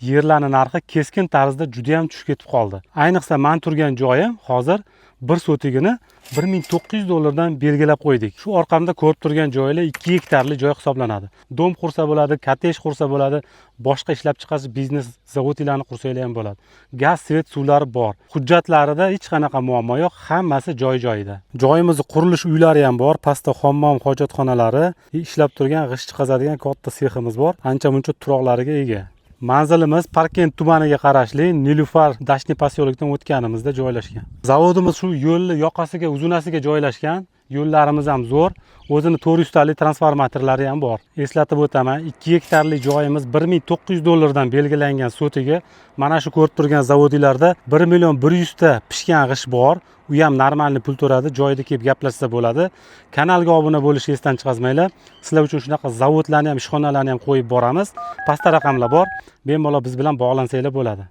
yerlarning narxi keskin tarzda juda ham tushib ketib qoldi. Ayniqsa men turgan joyim hozir bir sotigini $1900 belgilab qo'ydik. Shu orqamda ko'rib turgan joylar 2 gektarli joy hisoblanadi. Dom qursa bo'ladi, kottej qursa bo'ladi, boshqa ishlab chiqarish biznes zavodlarni qursalar ham bo'ladi. Gaz, svet, suvlari bor. Hujjatlarida hech qanaqa muammo yo'q, hammasi joy-joyida. Joyimizda qurilish uylari ham bor, pastda hammom, hojatxonalari, ishlab turgan g'isht qazadigan katta seximiz bor. Ancha-muncha turoqlariga ega. Manzilimiz Parkent tumaniga qarashli Nilufar Dashni posyolokdan o'tganimizda joylashgan. Zavodimiz shu yo'lni yoqasiga, uzunasiga joylashgan. Yo'llarimiz ham zo'r. O'zini 400 tali transformatorlari ham bor. Eslatib o'taman, 2 gektarli joyimiz $1900 belgilangan sotiga mana shu ko'rib turgan zavodlarda 1.100.000 ta pishgan g'ish bor. U ham normalniy pul to'ladi, joyida kelib gaplashsa bo'ladi. Kanalga obuna bo'lishni esdan chiqarmanglar. Sizlar uchun shunaqa zavodlarni ham, ishxonalarni ham qo'yib boramiz. Pastda raqamlar bor. Bemalol biz bilan bog'lansanglar bo'ladi.